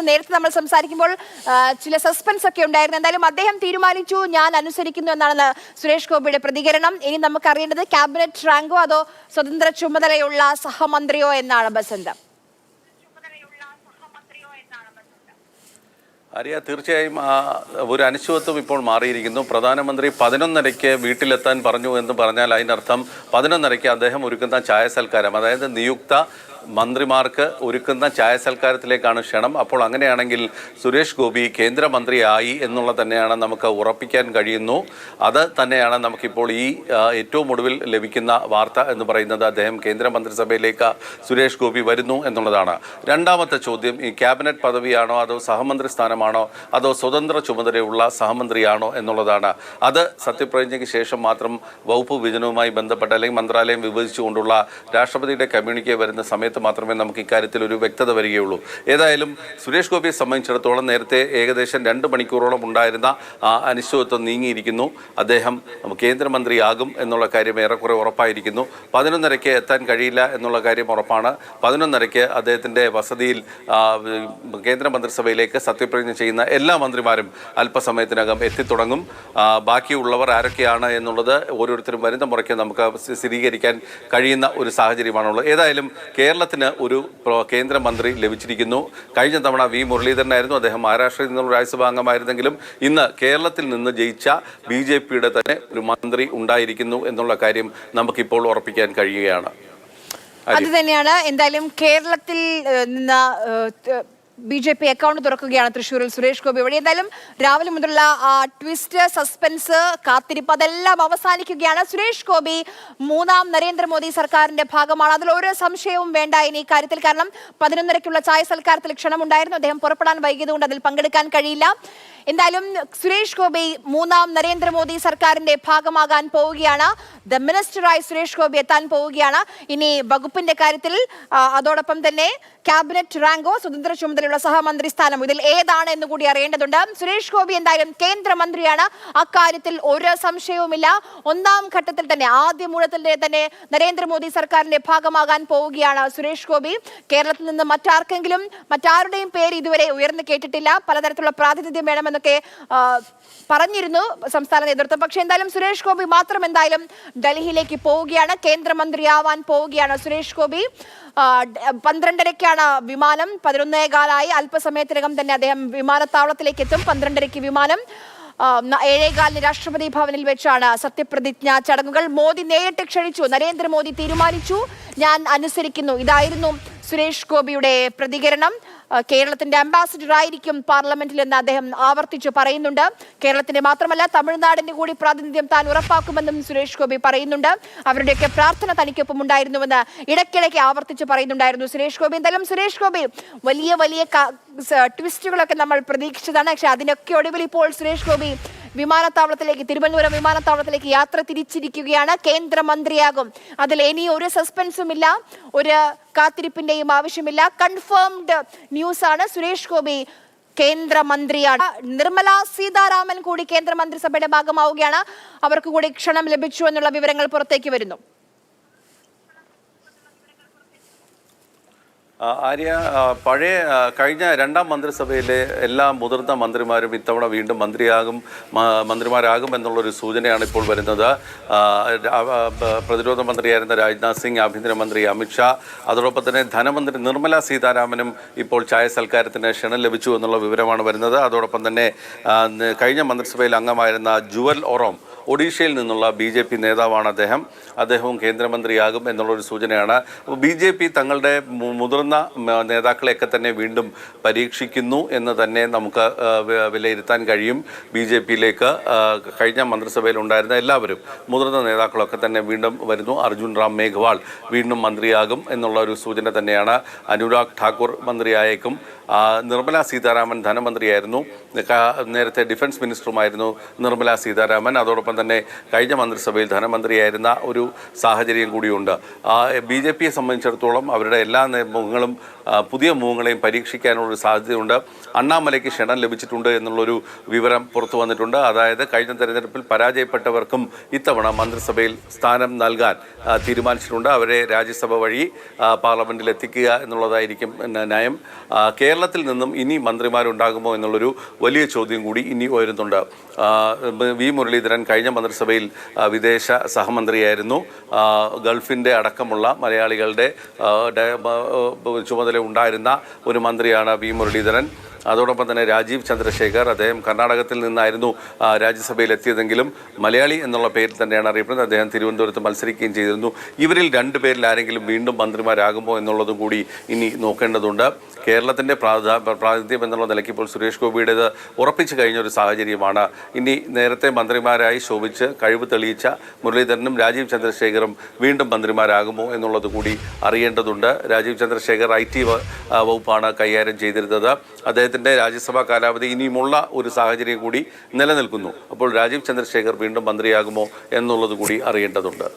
നേരത്തെ നമ്മൾ സംസാരിക്കുമ്പോൾ ചില സസ്പെൻസ് ഒക്കെ ഉണ്ടായിരുന്നു. എന്തായാലും അദ്ദേഹം തീരുമാനിച്ചു, ഞാൻ അനുസരിക്കുന്നു എന്നാണ് സുരേഷ് ഗോപിയുടെ പ്രതികരണം. ഇനി നമുക്ക് അറിയേണ്ടത് ക്യാബിനറ്റ് റാങ്കോ അതോ സ്വതന്ത്ര ചുമതലയുള്ള സഹമന്ത്രിയോ എന്നാണ് ബസന്ത്. ആര്യ, തീർച്ചയായും ഒരു അനിശ്ചിതത്വം ഇപ്പോൾ മാറിയിരിക്കുന്നു. പ്രധാനമന്ത്രി 11:30 വീട്ടിലെത്താൻ പറഞ്ഞു എന്ന് പറഞ്ഞാൽ അതിനർത്ഥം 11:30 അദ്ദേഹം ഒരുക്കുന്ന ചായ സൽക്കാരം, അതായത് നിയുക്ത മന്ത്രിമാർക്ക് ഒരുക്കുന്ന ചായ സൽക്കാരത്തിലേക്കാണ് ക്ഷണം. അപ്പോൾ അങ്ങനെയാണെങ്കിൽ സുരേഷ് ഗോപി കേന്ദ്രമന്ത്രിയായി എന്നുള്ളത് തന്നെയാണ് നമുക്ക് ഉറപ്പിക്കാൻ കഴിയുന്നു. അത് തന്നെയാണ് നമുക്കിപ്പോൾ ഈ ഏറ്റവും ഒടുവിൽ ലഭിക്കുന്ന വാർത്ത എന്ന് പറയുന്നത്. അദ്ദേഹം കേന്ദ്രമന്ത്രിസഭയിലേക്ക് സുരേഷ് ഗോപി വരുന്നു എന്നുള്ളതാണ്. രണ്ടാമത്തെ ചോദ്യം, ഈ ക്യാബിനറ്റ് പദവിയാണോ അതോ സഹമന്ത്രി സ്ഥാനമാണോ അതോ സ്വതന്ത്ര ചുമതലയുള്ള സഹമന്ത്രിയാണോ എന്നുള്ളതാണ്. അത് സത്യപ്രതിജ്ഞയ്ക്ക് ശേഷം മാത്രം വകുപ്പ് വിഭജനവുമായി ബന്ധപ്പെട്ട അല്ലെങ്കിൽ മന്ത്രാലയം വിഭജിച്ചുകൊണ്ടുള്ള രാഷ്ട്രപതിയുടെ കമ്മ്യൂണിക്കെ വരുന്ന സമയത്ത് മാത്രമേ നമുക്ക് ഇക്കാര്യത്തിൽ ഒരു വ്യക്തത വരികയുള്ളൂ. ഏതായാലും സുരേഷ് ഗോപിയെ സംബന്ധിച്ചിടത്തോളം നേരത്തെ ഏകദേശം 2 മണിക്കൂറോളം ഉണ്ടായിരുന്ന അനിശ്ചിതത്വം നീങ്ങിയിരിക്കുന്നു. അദ്ദേഹം കേന്ദ്രമന്ത്രിയാകും എന്നുള്ള കാര്യം ഏറെക്കുറെ ഉറപ്പായിരിക്കുന്നു. 11:30 എത്താൻ കഴിയില്ല എന്നുള്ള കാര്യം ഉറപ്പാണ്. 11:30 അദ്ദേഹത്തിൻ്റെ വസതിയിൽ കേന്ദ്രമന്ത്രിസഭയിലേക്ക് സത്യപ്രതിജ്ഞ ചെയ്യുന്ന എല്ലാ മന്ത്രിമാരും അല്പസമയത്തിനകം എത്തിത്തുടങ്ങും. ബാക്കിയുള്ളവർ ആരൊക്കെയാണ് എന്നുള്ളത് ഓരോരുത്തരും വരുന്ന മുറയ്ക്ക് നമുക്ക് സ്ഥിരീകരിക്കാൻ കഴിയുന്ന ഒരു സാഹചര്യമാണുള്ളത്. ഏതായാലും കേരളത്തിന് ഒരു കേന്ദ്രമന്ത്രി ലഭിച്ചിരിക്കുന്നു. കഴിഞ്ഞ തവണ വി മുരളീധരനായിരുന്നു. അദ്ദേഹം മഹാരാഷ്ട്രയിൽ നിന്നുള്ള രാജ്യസഭാ അംഗമായിരുന്നെങ്കിലും ഇന്ന് കേരളത്തിൽ നിന്ന് ജയിച്ച BJPയുടെ തന്നെ ഒരു മന്ത്രി ഉണ്ടായിരിക്കുന്നു എന്നുള്ള കാര്യം നമുക്കിപ്പോൾ ഉറപ്പിക്കാൻ കഴിയുകയാണ്. അത് തന്നെയാണ്. എന്തായാലും കേരളത്തിൽ നിന്ന് BJP അക്കൗണ്ട് തുറക്കുകയാണ് തൃശ്ശൂരിൽ സുരേഷ് ഗോപി വഴി. എന്തായാലും രാവിലെ മുതലുള്ള ട്വിസ്റ്റ്, സസ്പെൻസ്, കാത്തിരിപ്പ് അതെല്ലാം അവസാനിക്കുകയാണ്. സുരേഷ് ഗോപി 3ാം നരേന്ദ്രമോദി സർക്കാരിന്റെ ഭാഗമാണ്. അതിൽ ഒരു സംശയവും വേണ്ട ഇനി ഇക്കാര്യത്തിൽ. കാരണം 11:30 ചായ സൽക്കാരത്തിൽ ക്ഷണമുണ്ടായിരുന്നു. അദ്ദേഹം പുറപ്പെടാൻ വൈകിയതുകൊണ്ട് അതിൽ പങ്കെടുക്കാൻ കഴിയില്ല. എന്തായാലും സുരേഷ് ഗോപി 3ാം നരേന്ദ്രമോദി സർക്കാരിന്റെ ഭാഗമാകാൻ പോവുകയാണ്. ദ മിനിസ്റ്ററായി സുരേഷ് ഗോപി എത്താൻ പോവുകയാണ്. ഇനി വകുപ്പിന്റെ കാര്യത്തിൽ അതോടൊപ്പം തന്നെ ക്യാബിനറ്റ് റാങ്കോ സ്വതന്ത്ര ചുമതലയുള്ള സഹമന്ത്രി സ്ഥാനം, ഇതിൽ ഏതാണ് എന്ന് കൂടി അറിയേണ്ടതുണ്ട്. സുരേഷ് ഗോപി എന്തായാലും കേന്ദ്രമന്ത്രിയാണ്, അക്കാര്യത്തിൽ ഒരു സംശയവുമില്ല. 1ാം ഘട്ടത്തിൽ തന്നെ ആദ്യ മൂഴത്തിൽ തന്നെ നരേന്ദ്രമോദി സർക്കാരിന്റെ ഭാഗമാകാൻ പോവുകയാണ് സുരേഷ് ഗോപി. കേരളത്തിൽ നിന്ന് മറ്റാരുടെയും പേര് ഇതുവരെ ഉയർന്നു കേട്ടിട്ടില്ല. പലതരത്തിലുള്ള പ്രാതിനിധ്യം വേണമെന്നൊക്കെ പറഞ്ഞിരുന്നു സംസ്ഥാന നേതൃത്വം. പക്ഷെ എന്തായാലും സുരേഷ് ഗോപി മാത്രം എന്തായാലും ഡൽഹിയിലേക്ക് പോവുകയാണ്, കേന്ദ്രമന്ത്രിയാവാൻ പോവുകയാണ് സുരേഷ് ഗോപി. 12:30 വിമാനം, 11:15 അല്പസമയത്തിനകം തന്നെ അദ്ദേഹം വിമാനത്താവളത്തിലേക്ക് എത്തും. 12:30 വിമാനം, 7:15 രാഷ്ട്രപതി ഭവനിൽ വെച്ചാണ് സത്യപ്രതിജ്ഞ ചടങ്ങുകൾ. മോദി നേരിട്ട് ക്ഷണിച്ചു, നരേന്ദ്രമോദി തീരുമാനിച്ചു, ഞാൻ അനുസരിക്കുന്നു. ഇതായിരുന്നു സുരേഷ് ഗോപിയുടെ പ്രതികരണം. കേരളത്തിന്റെ അംബാസിഡർ ആയിരിക്കും പാർലമെന്റിൽ എന്ന് അദ്ദേഹം ആവർത്തിച്ചു പറയുന്നുണ്ട്. കേരളത്തിന്റെ മാത്രമല്ല തമിഴ്നാടിന്റെ കൂടി പ്രാതിനിധ്യം താൻ ഉറപ്പാക്കുമെന്നും സുരേഷ് ഗോപി പറയുന്നുണ്ട്. അവരുടെയൊക്കെ പ്രാർത്ഥന തനിക്കൊപ്പം ഉണ്ടായിരുന്നുവെന്ന് ഇടയ്ക്കിടയ്ക്ക് ആവർത്തിച്ച് പറയുന്നുണ്ടായിരുന്നു സുരേഷ് ഗോപി. എന്തായാലും സുരേഷ് ഗോപി വലിയ ട്വിസ്റ്റുകളൊക്കെ നമ്മൾ പ്രതീക്ഷിച്ചതാണ്. പക്ഷെ അതിനൊക്കെ ഒടുവിൽ ഇപ്പോൾ സുരേഷ് ഗോപി തിരുവനന്തപുരം വിമാനത്താവളത്തിലേക്ക് യാത്ര തിരിച്ചിരിക്കുകയാണ്. കേന്ദ്രമന്ത്രിയാകും. അതിൽ ഇനി ഒരു സസ്പെൻസും ഇല്ല, ഒരു കാത്തിരിപ്പിന്റെയും ആവശ്യമില്ല. കൺഫേംഡ് ന്യൂസ് ആണ്. സുരേഷ് ഗോപി കേന്ദ്രമന്ത്രിയാണ്. നിർമ്മല സീതാരാമൻ കൂടി കേന്ദ്രമന്ത്രിസഭയുടെ ഭാഗമാവുകയാണ്. അവർക്ക് കൂടി ക്ഷണം ലഭിച്ചു എന്നുള്ള വിവരങ്ങൾ പുറത്തേക്ക് വരുന്നു. ആര്യ, കഴിഞ്ഞ 2ാം മന്ത്രിസഭയിലെ എല്ലാ മുതിർന്ന മന്ത്രിമാരും ഇത്തവണ വീണ്ടും മന്ത്രിമാരാകും എന്നുള്ളൊരു സൂചനയാണ് ഇപ്പോൾ വരുന്നത്. പ്രതിരോധ മന്ത്രിയായിരുന്ന രാജ്നാഥ് സിംഗ്, ആഭ്യന്തരമന്ത്രി അമിത്ഷാ, അതോടൊപ്പം തന്നെ ധനമന്ത്രി നിർമ്മല സീതാരാമനും ഇപ്പോൾ ചായ സൽക്കാരത്തിന് ക്ഷണം ലഭിച്ചു എന്നുള്ള വിവരമാണ് വരുന്നത്. അതോടൊപ്പം തന്നെ കഴിഞ്ഞ മന്ത്രിസഭയിൽ അംഗമായിരുന്ന ജുവൽ ഒറോം, ഒഡീഷയിൽ നിന്നുള്ള BJP നേതാവാണ് അദ്ദേഹവും കേന്ദ്രമന്ത്രിയാകും എന്നുള്ളൊരു സൂചനയാണ്. BJP തങ്ങളുടെ മുതിർന്ന നേതാക്കളെയൊക്കെ തന്നെ വീണ്ടും പരീക്ഷിക്കുന്നു എന്ന് തന്നെ നമുക്ക് വിലയിരുത്താൻ കഴിയും. BJPയിലേക്ക് കഴിഞ്ഞ മന്ത്രിസഭയിൽ ഉണ്ടായിരുന്ന എല്ലാവരും മുതിർന്ന നേതാക്കളൊക്കെ തന്നെ വീണ്ടും വരുന്നു. അർജുൻ റാം മേഘ്വാൾ വീണ്ടും മന്ത്രിയാകും എന്നുള്ള ഒരു സൂചന തന്നെയാണ്. അനുരാഗ് ഠാക്കൂർ മന്ത്രിയായേക്കും. നിർമ്മല സീതാരാമൻ ധനമന്ത്രിയായിരുന്നു, നേരത്തെ ഡിഫൻസ് മിനിസ്റ്ററുമായിരുന്നു നിർമ്മല സീതാരാമൻ. അതോടൊപ്പം അതോടൊപ്പം തന്നെ കഴിഞ്ഞ മന്ത്രിസഭയിൽ ധനമന്ത്രിയായിരുന്ന ഒരു സാഹചര്യം കൂടിയുണ്ട്. BJPയെ സംബന്ധിച്ചിടത്തോളം അവരുടെ എല്ലാ മുഖങ്ങളും പുതിയ മുഖങ്ങളെയും പരീക്ഷിക്കാനുള്ളൊരു സാധ്യതയുണ്ട്. അണ്ണാമലയ്ക്ക് ക്ഷണം ലഭിച്ചിട്ടുണ്ട് എന്നുള്ളൊരു വിവരം പുറത്തു വന്നിട്ടുണ്ട്. അതായത് കഴിഞ്ഞ തെരഞ്ഞെടുപ്പിൽ പരാജയപ്പെട്ടവർക്കും ഇത്തവണ മന്ത്രിസഭയിൽ സ്ഥാനം നൽകാൻ തീരുമാനിച്ചിട്ടുണ്ട്. അവരെ രാജ്യസഭ വഴി പാർലമെന്റിൽ എത്തിക്കുക എന്നുള്ളതായിരിക്കും നയം. കേരളത്തിൽ നിന്നും ഇനി മന്ത്രിമാരുണ്ടാകുമോ എന്നുള്ളൊരു വലിയ ചോദ്യം കൂടി ഇനി ഉയരുന്നുണ്ട്. വി മുരളീധരൻ കഴിഞ്ഞ മന്ത്രിസഭയിൽ വിദേശ സഹമന്ത്രിയായിരുന്നു. ഗൾഫിൻ്റെ അടക്കമുള്ള മലയാളികളുടെ ചുമതല ഉണ്ടായിരുന്ന ഒരു മന്ത്രിയാണ് വി മുരളീധരൻ. അതോടൊപ്പം തന്നെ രാജീവ് ചന്ദ്രശേഖർ, അദ്ദേഹം കർണാടകത്തിൽ നിന്നായിരുന്നു രാജ്യസഭയിൽ എത്തിയതെങ്കിലും മലയാളി എന്നുള്ള പേരിൽ തന്നെയാണ് അറിയപ്പെടുന്നത്. അദ്ദേഹം തിരുവനന്തപുരത്ത് മത്സരിക്കുകയും ചെയ്തിരുന്നു. ഇവരിൽ രണ്ടുപേരിൽ ആരെങ്കിലും വീണ്ടും മന്ത്രിമാരാകുമോ എന്നുള്ളതും കൂടി ഇനി നോക്കേണ്ടതുണ്ട്. കേരളത്തിൻ്റെ പ്രാതിനിധ്യം എന്നുള്ള നിലയ്ക്ക് ഇപ്പോൾ സുരേഷ് ഗോപിയുടേത് ഉറപ്പിച്ചു കഴിഞ്ഞ ഒരു സാഹചര്യമാണ്. ഇനി നേരത്തെ മന്ത്രിമാരായി ശോഭിച്ച് കഴിവ് തെളിയിച്ച മുരളീധരനും രാജീവ് ചന്ദ്രശേഖറും വീണ്ടും മന്ത്രിമാരാകുമോ എന്നുള്ളത് കൂടി അറിയേണ്ടതുണ്ട്. രാജീവ് ചന്ദ്രശേഖർ IT വകുപ്പാണ് കൈകാര്യം ചെയ്തിരുന്നത്. അദ്ദേഹത്തിൻ്റെ രാജ്യസഭാ കാലാവധി ഇനിയുമുള്ള ഒരു സാഹചര്യം കൂടി നിലനിൽക്കുന്നു. അപ്പോൾ രാജീവ് ചന്ദ്രശേഖർ വീണ്ടും മന്ത്രിയാകുമോ എന്നുള്ളത് കൂടി അറിയേണ്ടതുണ്ട്.